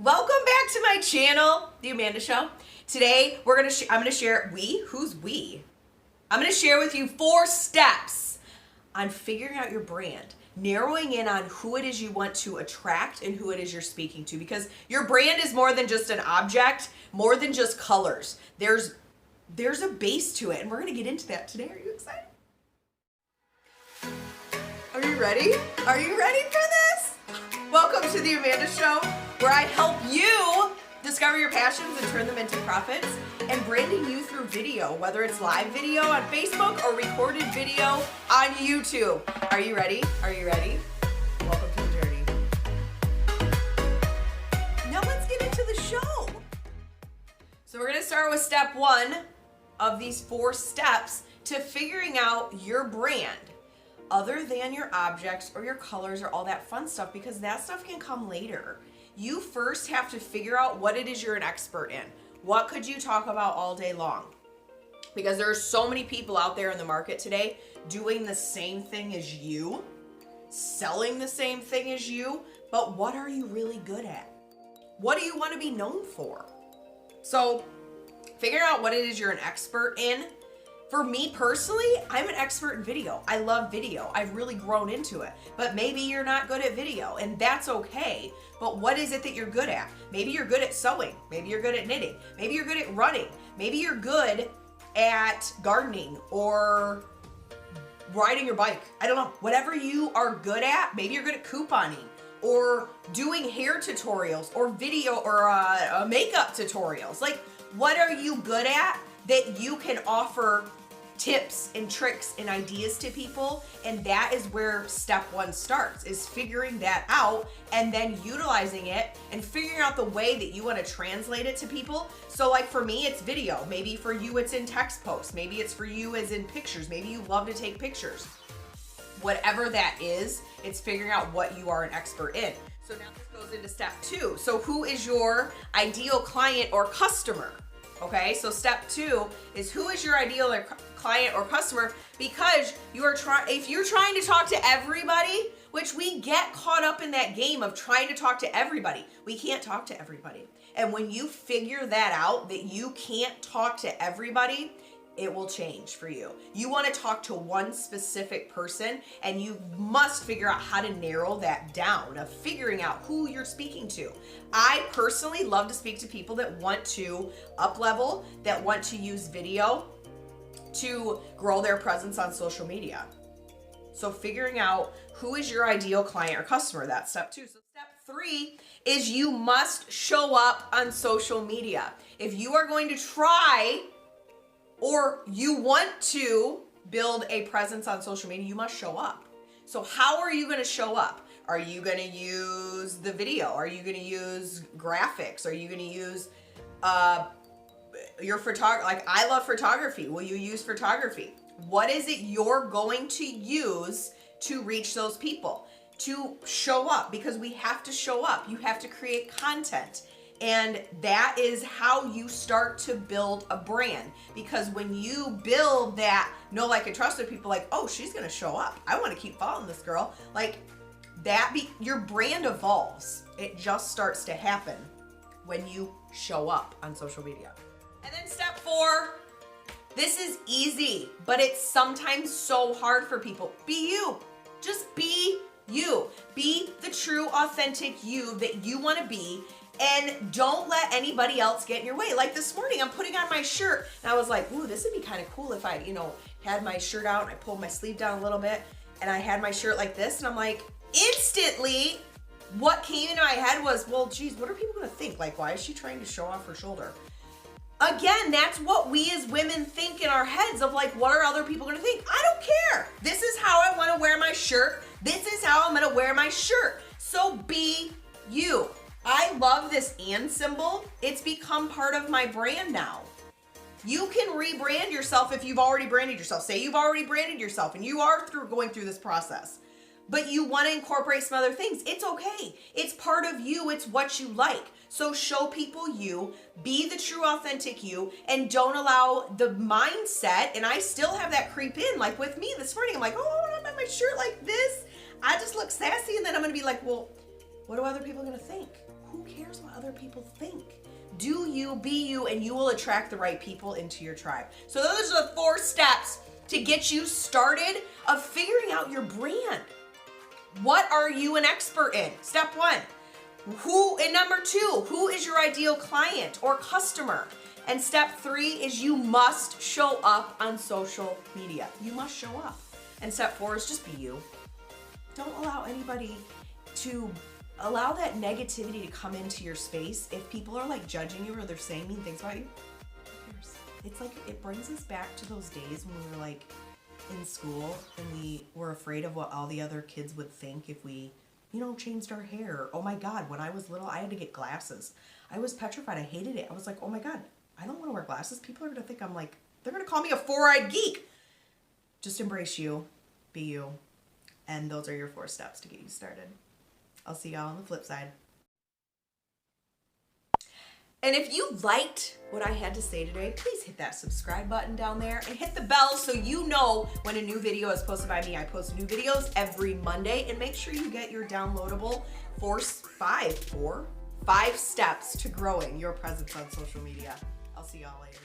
Welcome back to my channel, The Amanda Show. Today I'm gonna share who's we? I'm gonna share with you 4 steps on figuring out your brand, narrowing in on who it is you want to attract and who it is you're speaking to, because your brand is more than just an object, more than just colors. There's a base to it, and we're gonna get into that today. Are you excited? Are you ready? Are you ready for this? Welcome to The Amanda Show, where I help you discover your passions and turn them into profits, and branding you through video, whether it's live video on Facebook or recorded video on YouTube. Are you ready? Are you ready? Welcome to the journey. Now let's get into the show. So we're gonna start with step 1 of these 4 steps to figuring out your brand, other than your objects or your colors or all that fun stuff, because that stuff can come later. You first have to figure out what it is you're an expert in. What could you talk about all day long? Because there are so many people out there in the market today doing the same thing as you, selling the same thing as you, but what are you really good at? What do you want to be known for? So figure out what it is you're an expert in. For me personally, I'm an expert in video. I love video. I've really grown into it. But maybe you're not good at video, and that's okay. But what is it that you're good at? Maybe you're good at sewing. Maybe you're good at knitting. Maybe you're good at running. Maybe you're good at gardening or riding your bike. I don't know. Whatever you are good at, maybe you're good at couponing or doing hair tutorials or video or makeup tutorials. Like, what are you good at that you can offer tips and tricks and ideas to people? And that is where step 1 starts, is figuring that out and then utilizing it and figuring out the way that you want to translate it to people. So like for me, it's video. Maybe for you, it's in text posts. Maybe it's for you as in pictures. Maybe you love to take pictures. Whatever that is, it's figuring out what you are an expert in. So now this goes into step 2. So who is your ideal client or customer? Okay, so step 2 is who is your ideal client or customer, because if you're trying to talk to everybody, which we get caught up in that game of trying to talk to everybody. We can't talk to everybody. And when you figure that out, that you can't talk to everybody, it will change for you. You want to talk to one specific person, and you must figure out how to narrow that down, of figuring out who you're speaking to. I personally love to speak to people that want to up-level, that want to use video to grow their presence on social media. So figuring out who is your ideal client or customer, that's step 2. So step 3 is you must show up on social media. If you are going to try or you want to build a presence on social media, you must show up. So how are you going to show up? Are you going to use the video? Are you going to use graphics? Are you going to use your photography? Like, I love photography. Will you use photography? What is it you're going to use to reach those people? To show up, because we have to show up. You have to create content. And that is how you start to build a brand, because when you build that know, like, and trust with people, like, oh, she's going to show up. I want to keep following this girl. Like that, your brand evolves. It just starts to happen when you show up on social media. And then step 4, this is easy, but it's sometimes so hard for people. Be you. Just be you. Be the true, authentic you that you want to be. And don't let anybody else get in your way. Like this morning, I'm putting on my shirt, and I was like, ooh, this would be kind of cool if I, had my shirt out and I pulled my sleeve down a little bit and I had my shirt like this. And I'm like, instantly, what came into my head was, well, geez, what are people going to think? Like, why is she trying to show off her shoulder? Again, that's what we as women think in our heads, of like, what are other people going to think? I don't care. This is how I want to wear my shirt. This is how I'm going to wear my shirt. So be you. I love this and symbol. It's become part of my brand now. You can rebrand yourself if you've already branded yourself. Say you've already branded yourself and you are going through this process, but you want to incorporate some other things. It's okay. It's part of you. It's what you like. So show people you, be the true authentic you, and don't allow the mindset, and I still have that creep in, like with me this morning, I'm like, oh, I'm in my shirt like this. I just look sassy, and then I'm going to be like, well, what are other people going to think? Who cares? cares what other people think? Do you, be you, and you will attract the right people into your tribe. So those are the 4 steps to get you started of figuring out your brand. What are you an expert in? Step 1. And number 2, who is your ideal client or customer? And step 3 is you must show up on social media. You must show up. And step 4 is just be you. Don't allow anybody to allow that negativity to come into your space. If people are like judging you or they're saying mean things about you, who cares? It's like, it brings us back to those days when we were like in school and we were afraid of what all the other kids would think if we, changed our hair. Oh my God, when I was little, I had to get glasses. I was petrified. I hated it. I was like, oh my God, I don't want to wear glasses. People are going to think I'm like, they're going to call me a 4-eyed geek. Just embrace you, be you. And those are your 4 steps to get you started. I'll see y'all on the flip side. And if you liked what I had to say today, please hit that subscribe button down there and hit the bell so you know when a new video is posted by me. I post new videos every Monday, and make sure you get your downloadable 5 steps to growing your presence on social media. I'll see y'all later.